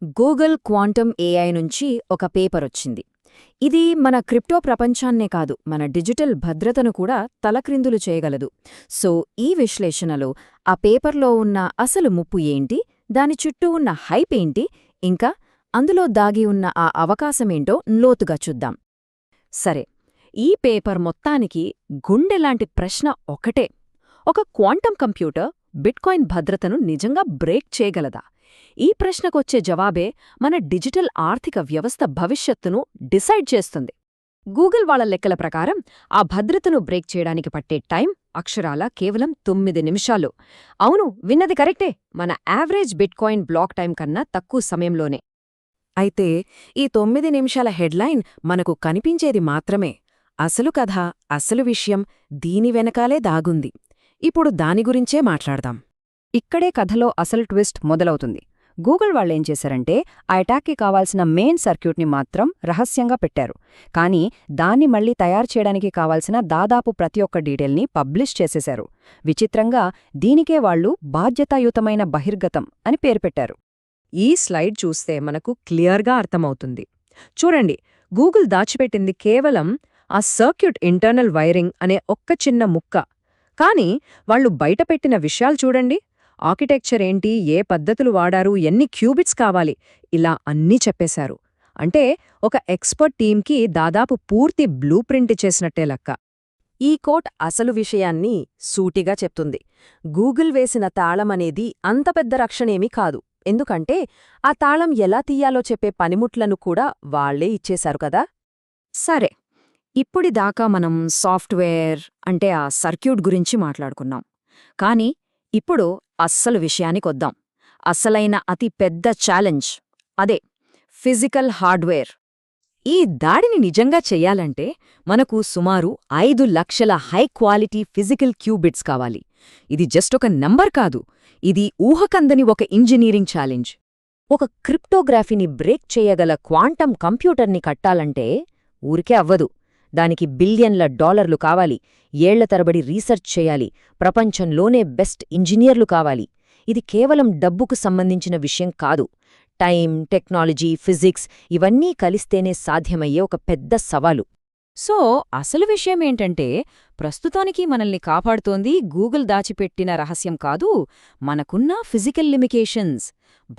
Google quantum AI నుంచి ఒక paper వచ్చింది. ఇది మన క్రిప్టో ప్రపంచాన్నే కాదు, మన డిజిటల్ భద్రతను కూడా తలక్రిందులు చేయగలదు. సో ఈ విశ్లేషణలో ఆ పేపర్లో ఉన్న అసలు ముప్పు ఏంటి, దాని చుట్టూ ఉన్న హైప్ ఏంటి, ఇంకా అందులో దాగి ఉన్న ఆ అవకాశమేంటో లోతుగా చూద్దాం. సరే, ఈ పేపర్ మొత్తానికి గుండెలాంటి ప్రశ్న ఒకటే: ఒక క్వాంటమ్ కంప్యూటర్ బిట్కాయిన్ భద్రతను నిజంగా బ్రేక్ చేయగలదా? ఈ ప్రశ్నకొచ్చే జవాబే మన డిజిటల్ ఆర్థిక వ్యవస్థ భవిష్యత్తును డిసైడ్ చేస్తుంది. గూగుల్ వాళ్ళ లెక్కల ప్రకారం ఆ భద్రతను బ్రేక్ చేయడానికి పట్టే టైం అక్షరాల కేవలం 9 నిమిషాలు. అవును, విన్నది కరెక్టే, మన యావరేజ్ బిట్కాయిన్ బ్లాక్ టైం కన్నా తక్కువ సమయంలోనే. అయితే ఈ 9 నిమిషాల హెడ్లైన్ మనకు కనిపించేది మాత్రమే. అసలు కథ, అసలు విషయం దీని వెనకాలే దాగుంది. ఇప్పుడు దాని గురించే మాట్లాడదాం. ఇక్కడే కథలో అసలు ట్విస్ట్ మొదలవుతుంది. గూగుల్ వాళ్ళేం చేశారంటే, ఆ అటాక్కి కావాల్సిన మెయిన్ సర్క్యూట్ని మాత్రం రహస్యంగా పెట్టారు. కానీ దాన్ని మళ్లీ తయారు చేయడానికి కావాల్సిన దాదాపు ప్రతి ఒక్క డీటెయిల్ని పబ్లిష్ చేసేశారు. విచిత్రంగా దీనికే వాళ్లు బాధ్యతాయుతమైన బహిర్గతం అని పేరు పెట్టారు. ఈ స్లైడ్ చూస్తే మనకు క్లియర్గా అర్థమవుతుంది. చూడండి, గూగుల్ దాచిపెట్టింది కేవలం ఆ సర్క్యూట్ ఇంటర్నల్ వైరింగ్ అనే ఒక్క చిన్న ముక్క. కానీ వాళ్లు బయటపెట్టిన విషయాలు చూడండి. ఆర్కిటెక్చర్ ఏంటి, ఏ పద్ధతులు వాడారు, ఎన్ని క్యూబిట్స్ కావాలి, ఇలా అన్నీ చెప్పేశారు. అంటే ఒక ఎక్స్పర్ట్ టీంకి దాదాపు పూర్తి బ్లూ ప్రింట్ చేసినట్టే లెక్క. ఈ కోట్ అసలు విషయాన్ని సూటిగా చెప్తుంది. గూగుల్ వేసిన తాళమనేది అంత పెద్ద రక్షణేమీ కాదు. ఎందుకంటే ఆ తాళం ఎలా తీయాలో చెప్పే పనిముట్లను కూడా వాళ్లే ఇచ్చేశారు కదా. సరే, ఇప్పుడిదాకా మనం సాఫ్ట్వేర్ అంటే ఆ సర్క్యూట్ గురించి మాట్లాడుకున్నాం. కానీ ఇప్పుడు అస్సలు విషయానికొద్దాం. అసలైన అతి పెద్ద ఛాలెంజ్ అదే ఫిజికల్ హార్డ్వేర్. ఈ దాడిని నిజంగా చెయ్యాలంటే మనకు సుమారు 5 లక్షల హై క్వాలిటీ ఫిజికల్ క్యూబిట్స్ కావాలి. ఇది జస్ట్ ఒక నంబర్ కాదు, ఇది ఊహకందని ఒక ఇంజనీరింగ్ ఛాలెంజ్. ఒక క్రిప్టోగ్రఫీని బ్రేక్ చేయగల క్వాంటమ్ కంప్యూటర్ని కట్టాలంటే ఊరికే అవ్వదు. దానికి బిలియన్ల డాలర్లు కావాలి, ఏళ్ల తరబడి రీసెర్చ్ చేయాలి, ప్రపంచంలోనే బెస్ట్ ఇంజనీర్లు కావాలి. ఇది కేవలం డబ్బుకు సంబంధించిన విషయం కాదు. టైం, టెక్నాలజీ, ఫిజిక్స్ ఇవన్నీ కలిస్తేనే సాధ్యమయ్యే ఒక పెద్ద సవాలు. సో అసలు విషయమేంటంటే, ప్రస్తుతానికి మనల్ని కాపాడుతోంది గూగుల్ దాచిపెట్టిన రహస్యం కాదు, మనకున్న ఫిజికల్ లిమిటేషన్స్.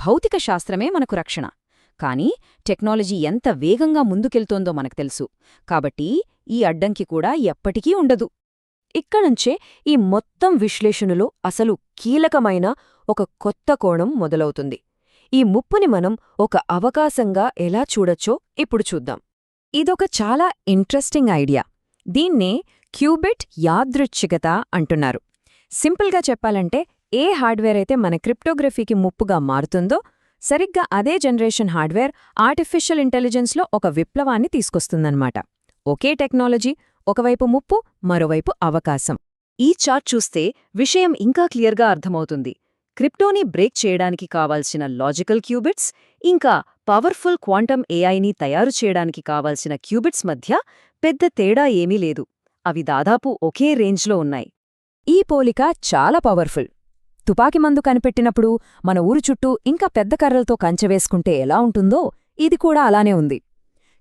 భౌతిక శాస్త్రమే మనకు రక్షణ. కానీ టెక్నాలజీ ఎంత వేగంగా ముందుకెళ్తోందో మనకు తెలుసు. కాబట్టి ఈ అడ్డంకి కూడా ఎప్పటికీ ఉండదు. ఇక్కడ్నుంచే ఈ మొత్తం విశ్లేషణలో అసలు కీలకమైన ఒక కొత్త కోణం మొదలవుతుంది. ఈ ముప్పుని మనం ఒక అవకాశంగా ఎలా చూడొచ్చో ఇప్పుడు చూద్దాం. ఇదొక చాలా ఇంట్రెస్టింగ్ ఐడియా. దీన్నే క్యూబిట్ యాదృచ్ఛికత అంటున్నారు. సింపుల్గా చెప్పాలంటే, ఏ హార్డ్వేర్ అయితే మన క్రిప్టోగ్రఫీకి ముప్పుగా మారుతుందో, సరిగ్గా అదే జనరేషన్ హార్డ్వేర్ ఆర్టిఫిషియల్ ఇంటెలిజెన్స్లో ఒక విప్లవాన్ని తీసుకొస్తుందన్నమాట. ఒకే టెక్నాలజీ, ఒకవైపు ముప్పు, మరోవైపు అవకాశం. ఈ చార్ట్ చూస్తే విషయం ఇంకా క్లియర్గా అర్థమవుతుంది. క్రిప్టోని బ్రేక్ చేయడానికి కావాల్సిన లాజికల్ క్యూబిట్స్, ఇంకా పవర్ఫుల్ క్వాంటమ్ ఏఐని తయారు చేయడానికి కావాల్సిన క్యూబిట్స్ మధ్య పెద్ద తేడా ఏమీ లేదు. అవి దాదాపు ఒకే రేంజ్లో ఉన్నాయి. ఈ పోలిక చాలా పవర్ఫుల్. తుపాకి మందు కనిపెట్టినప్పుడు మన ఊరు చుట్టూ ఇంకా పెద్ద కర్రలతో కంచెవేసుకుంటే ఎలా ఉంటుందో, ఇది కూడా అలానే ఉంది.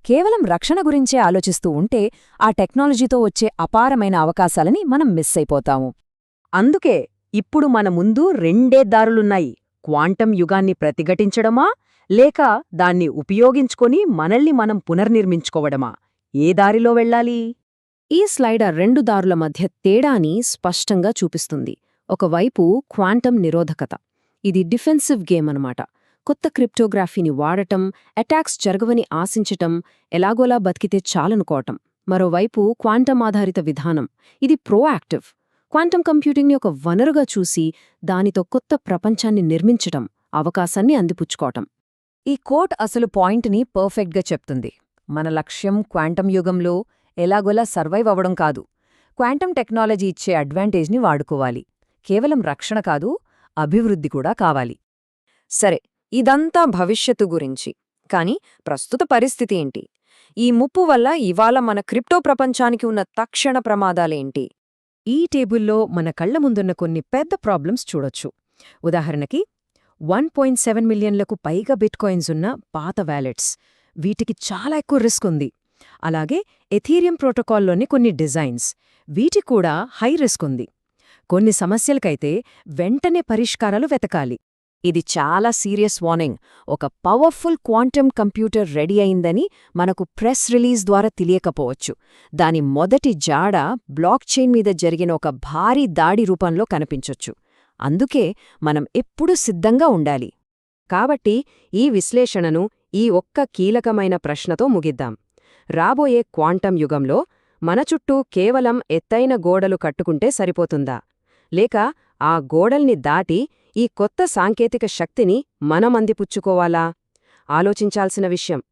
కేవలం రక్షణ గురించే ఆలోచిస్తూ ఉంటే ఆ టెక్నాలజీతో వచ్చే అపారమైన అవకాశాలని మనం మిస్ అయిపోతాము. అందుకే ఇప్పుడు మన ముందు రెండే దారులున్నాయి: క్వాంటమ్ యుగాన్ని ప్రతిఘటించడమా, లేక దాన్ని ఉపయోగించుకొని మనల్ని మనం పునర్నిర్మించుకోవడమా? ఏ దారిలో వెళ్ళాలి? ఈ స్లైడ్ ఆ 2 దారుల మధ్య తేడాని స్పష్టంగా చూపిస్తుంది. ఒకవైపు క్వాంటమ్ నిరోధకత. ఇది డిఫెన్సివ్ గేమ్ అనమాట. కొత్త క్రిప్టోగ్రఫీని వాడటం, అటాక్స్ జరగవని ఆశించటం, ఎలాగోలా బతికితే చాలనుకోవటం. మరోవైపు క్వాంటమ్ ఆధారిత విధానం. ఇది ప్రోయాక్టివ్. క్వాంటమ్ కంప్యూటింగ్ని ఒక వనరుగా చూసి దానితో కొత్త ప్రపంచాన్ని నిర్మించటం, అవకాశాన్ని అందిపుచ్చుకోవటం. ఈ కోట్ అసలు పాయింట్ని పర్ఫెక్ట్గా చెప్తుంది. మన లక్ష్యం క్వాంటమ్ యుగంలో ఎలాగోలా సర్వైవ్ అవ్వడం కాదు, క్వాంటమ్ టెక్నాలజీ ఇచ్చే అడ్వాంటేజ్ని వాడుకోవాలి. కేవలం రక్షణ కాదు, అభివృద్ధి కూడా కావాలి. సరే, ఇదంతా భవిష్యత్తు గురించి. కాని ప్రస్తుత పరిస్థితి ఏంటి? ఈ ముప్పు వల్ల ఇవాళ మన క్రిప్టో ప్రపంచానికి ఉన్న తక్షణ ప్రమాదాలేంటి? ఈ టేబుల్లో మన కళ్ల ముందున్న కొన్ని పెద్ద ప్రాబ్లమ్స్ చూడొచ్చు. ఉదాహరణకి, 1.7 మిలియన్లకు పైగా బిట్కాయిన్స్ ఉన్న పాత వ్యాలెట్స్. వీటికి చాలా ఎక్కువ రిస్క్ ఉంది. అలాగే ఎథీరియం ప్రోటోకాల్లోని కొన్ని డిజైన్స్. వీటి కూడా హై రిస్క్ ఉంది. కొన్ని సమస్యలకైతే వెంటనే పరిష్కారాలు వెతకాలి. ఇది చాలా సీరియస్ వార్నింగ్. ఒక పవర్ఫుల్ క్వాంటమ్ కంప్యూటర్ రెడీ అయిందని మనకు ప్రెస్ రిలీజ్ ద్వారా తెలియకపోవచ్చు. దాని మొదటి జాడ బ్లాక్ చైన్ మీద జరిగిన ఒక భారీ దాడి రూపంలో కనిపించొచ్చు. అందుకే మనం ఎప్పుడూ సిద్ధంగా ఉండాలి. కాబట్టి ఈ విశ్లేషణను ఈ ఒక్క కీలకమైన ప్రశ్నతో ముగిద్దాం. రాబోయే క్వాంటం యుగంలో మన చుట్టూ కేవలం ఎత్తైన గోడలు కట్టుకుంటే సరిపోతుందా? లేక ఆ గోడల్ని దాటి ఈ కొత్త సాంకేతిక శక్తిని మనం అందిపుచ్చుకోవాలా? ఆలోచించాల్సిన విషయం.